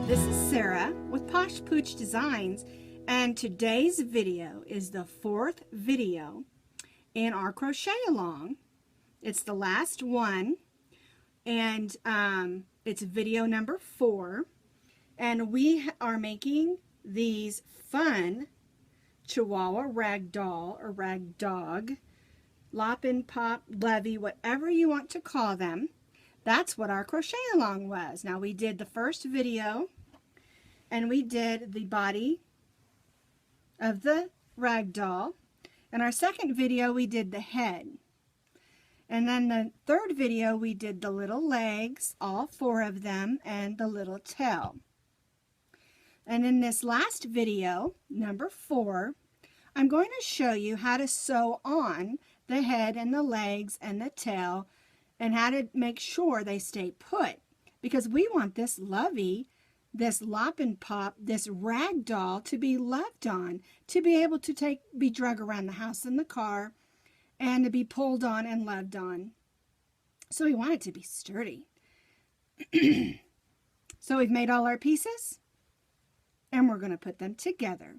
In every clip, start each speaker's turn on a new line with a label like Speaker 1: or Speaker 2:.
Speaker 1: This is Sara with Posh Pooch Designs, and today's video is the fourth video in our Crochet Along. It's the last one, and it's video number 4, and we are making these fun Chihuahua Rag Doll or Rag Dog, Lop and Pop, Levy, whatever you want to call them. That's what our Crochet Along was. Now, we did the first video, and we did the body of the rag doll. In our second video, we did the head. And then the third video, we did the little legs, all 4 of them, and the little tail. And in this last video, number 4, I'm going to show you how to sew on the head and the legs and the tail, and how to make sure they stay put, because we want this Lovey, this Lop and Pop, this rag doll to be loved on, to be able to be drug around the house in the car, and to be pulled on and loved on. So we want it to be sturdy. So we've made all our pieces, and we're going to put them together.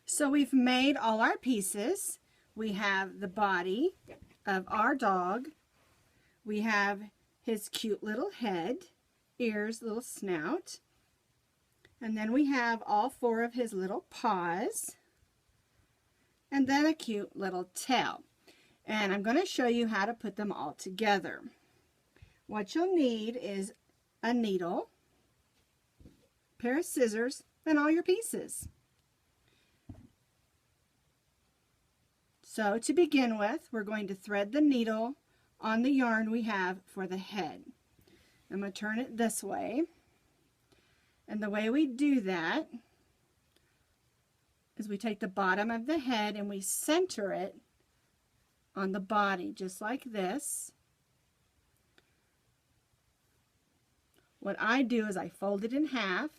Speaker 1: So we've made all our pieces. We have the body of our dog. We have his cute little head, ears, little snout. And then we have all 4 of his little paws. And then a cute little tail. And I'm going to show you how to put them all together. What you'll need is a needle, a pair of scissors, and all your pieces. So to begin with, we're going to thread the needle on the yarn we have for the head. I'm going to turn it this way. And the way we do that is we take the bottom of the head and we center it on the body, just like this. What I do is I fold it in half,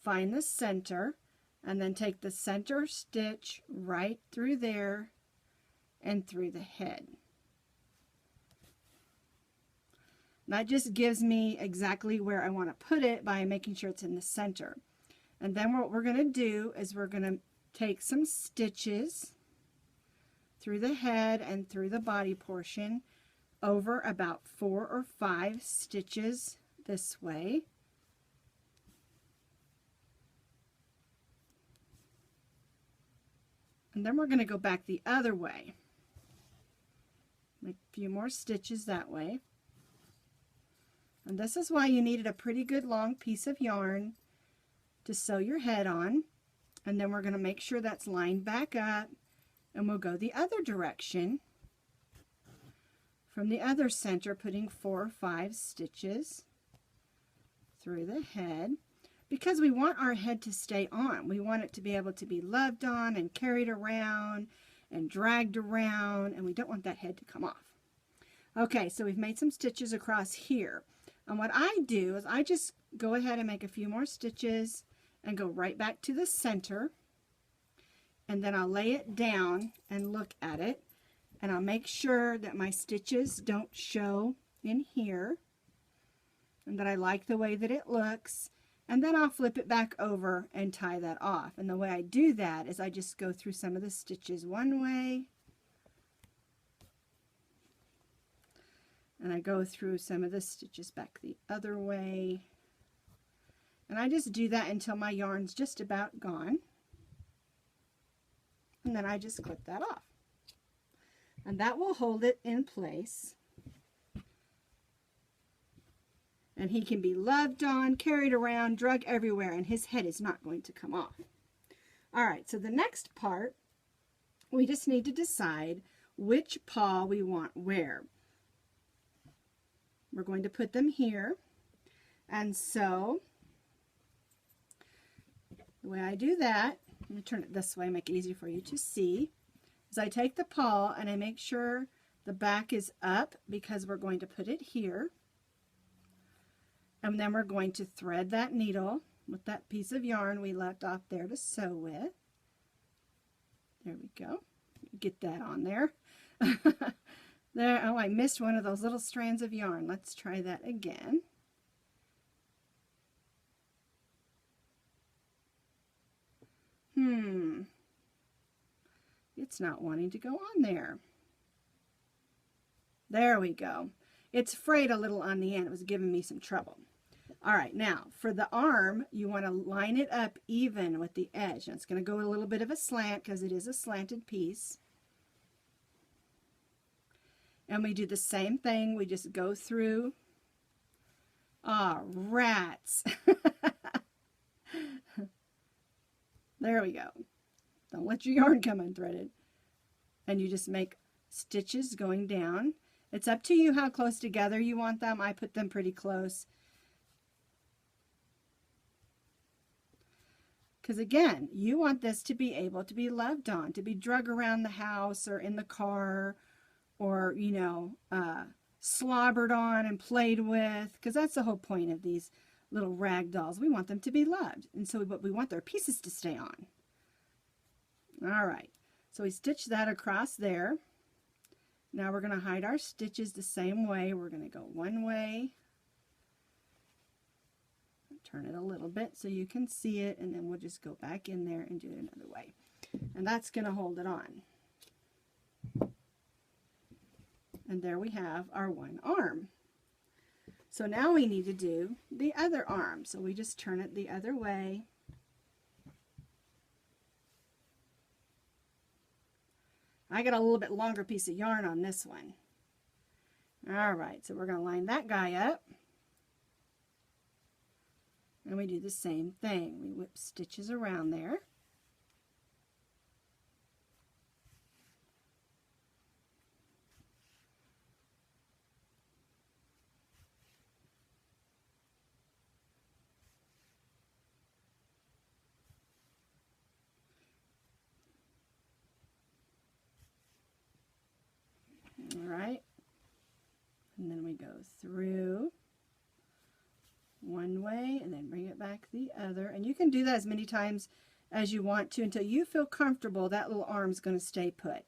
Speaker 1: find the center, and then take the center stitch right through there and through the head. That just gives me exactly where I want to put it by making sure it's in the center. And then what we're going to do is we're going to take some stitches through the head and through the body portion over about 4 or 5 stitches this way. And then we're going to go back the other way. Make a few more stitches that way. And this is why you needed a pretty good long piece of yarn to sew your head on. And then we're going to make sure that's lined back up, and we'll go the other direction from the other center, putting 4 or 5 stitches through the head, because we want our head to stay on. We want it to be able to be loved on and carried around and dragged around, and we don't want that head to come off. Okay, so we've made some stitches across here. And what I do is I just go ahead and make a few more stitches and go right back to the center, and then I'll lay it down and look at it, and I'll make sure that my stitches don't show in here and that I like the way that it looks, and then I'll flip it back over and tie that off. And the way I do that is I just go through some of the stitches one way, and I go through some of the stitches back the other way, and I just do that until my yarn's just about gone, and then I just clip that off, and that will hold it in place, and he can be loved on, carried around, drug everywhere, and his head is not going to come off. Alright, so the next part, we just need to decide which paw we want where. We're going to put them here, and so the way I do that, let me turn it this way, make it easy for you to see, is I take the paw and I make sure the back is up, because we're going to put it here, and then we're going to thread that needle with that piece of yarn we left off there to sew with. There we go. Get that on there. There, oh, I missed one of those little strands of yarn. Let's try that again. It's not wanting to go on there. There we go. It's frayed a little on the end. It was giving me some trouble. All right, now for the arm, you want to line it up even with the edge. Now it's going to go a little bit of a slant because it is a slanted piece. And we do the same thing. We just go through. Ah, rats. There we go. Don't let your yarn come unthreaded. And you just make stitches going down. It's up to you how close together you want them. I put them pretty close. Because again, you want this to be able to be loved on, to be drug around the house or in the car, or, you know, slobbered on and played with, because that's the whole point of these little rag dolls. We want them to be loved, and so but we want their pieces to stay on. All right, so we stitch that across there. Now we're going to hide our stitches the same way. We're going to go one way, turn it a little bit so you can see it, and then we'll just go back in there and do it another way, and that's going to hold it on. And there we have our one arm. So now we need to do the other arm. So we just turn it the other way. I got a little bit longer piece of yarn on this one. All right, so we're going to line that guy up. And we do the same thing. We whip stitches around there. All right, and then we go through one way and then bring it back the other, and you can do that as many times as you want to until you feel comfortable that little arm's going to stay put.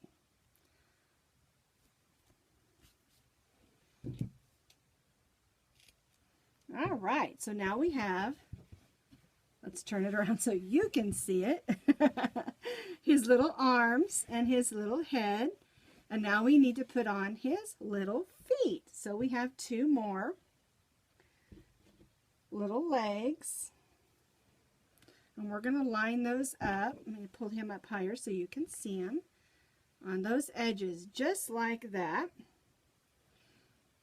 Speaker 1: All right, so now we have, let's turn it around so you can see it, his little arms and his little head. And now we need to put on his little feet. So we have two more little legs. And we're going to line those up. I'm going to pull him up higher so you can see him on those edges, just like that.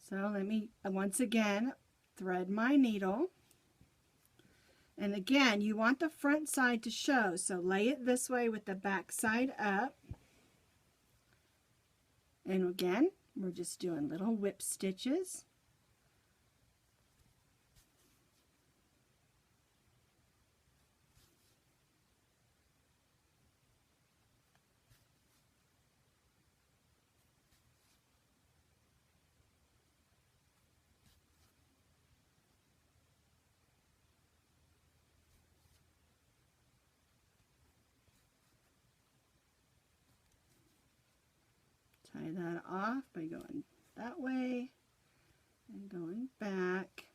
Speaker 1: So let me, once again, thread my needle. And again, you want the front side to show. So lay it this way with the back side up. And again, we're just doing little whip stitches. Tie that off by going that way and going back.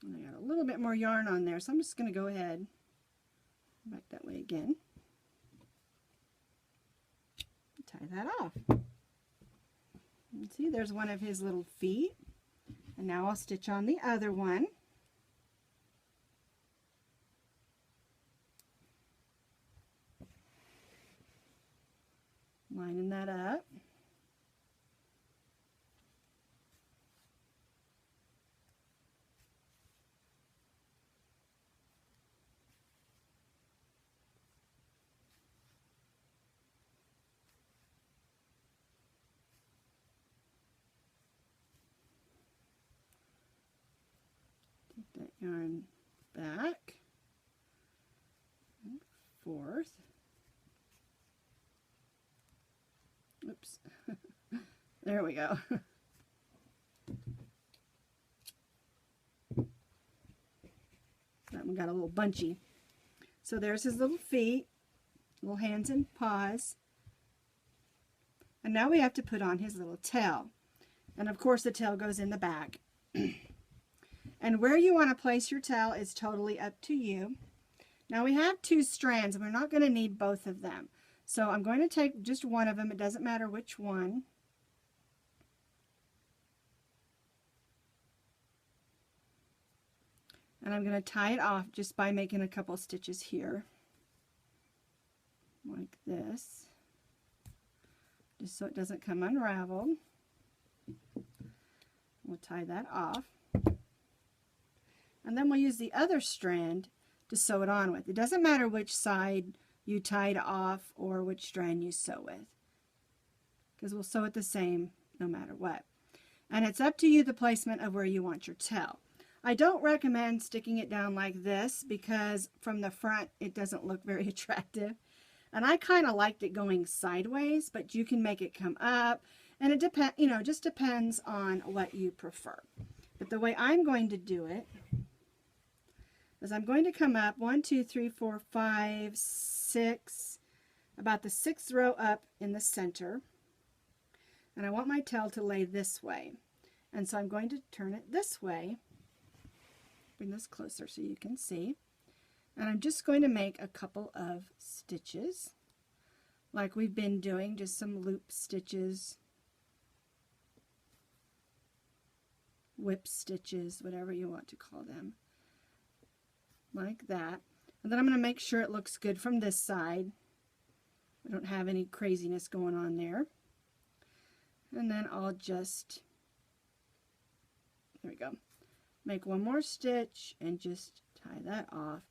Speaker 1: And I got a little bit more yarn on there, so I'm just going to go ahead back that way again. Tie that off. And see, there's one of his little feet. And now I'll stitch on the other one. Lining that up. Take that yarn back and forth. Oops. There we go. That one got a little bunchy. So there's his little feet, little hands and paws. And now we have to put on his little tail. And of course the tail goes in the back. And where you want to place your tail is totally up to you. Now we have 2 strands and we're not going to need both of them. So I'm going to take just one of them. It doesn't matter which one. And I'm going to tie it off just by making a couple stitches here. Like this. Just so it doesn't come unraveled. We'll tie that off. And then we'll use the other strand to sew it on with. It doesn't matter which side you tied off or which strand you sew with, because we'll sew it the same no matter what. And it's up to you the placement of where you want your tail. I don't recommend sticking it down like this because from the front it doesn't look very attractive. And I kind of liked it going sideways, but you can make it come up, and it just depends on what you prefer. But the way I'm going to do it is I'm going to come up 1, 2, 3, 4, 5, 6, about the 6th row up in the center. And I want my tail to lay this way. And so I'm going to turn it this way. Bring this closer so you can see. And I'm just going to make a couple of stitches like we've been doing, just some loop stitches, whip stitches, whatever you want to call them. Like that. And then I'm going to make sure it looks good from this side. We don't have any craziness going on there. And then I'll just, there we go, make one more stitch and just tie that off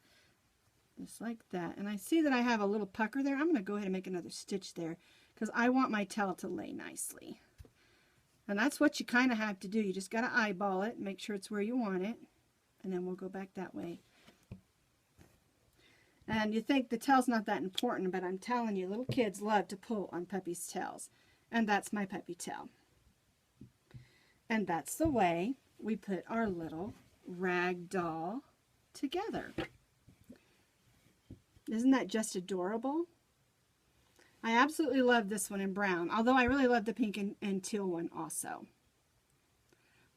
Speaker 1: just like that. And I see that I have a little pucker there. I'm going to go ahead and make another stitch there because I want my tail to lay nicely. And that's what you kind of have to do. You just got to eyeball it, make sure it's where you want it, and then we'll go back that way. And you think the tail's not that important, but I'm telling you, little kids love to pull on puppies' tails. And that's my puppy tail. And that's the way we put our little rag doll together. Isn't that just adorable? I absolutely love this one in brown, although I really love the pink and teal one also.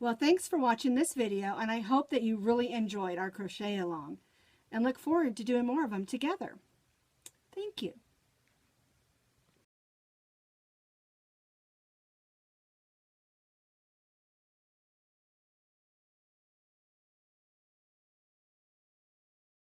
Speaker 1: Well, thanks for watching this video, and I hope that you really enjoyed our crochet along, and look forward to doing more of them together. Thank you.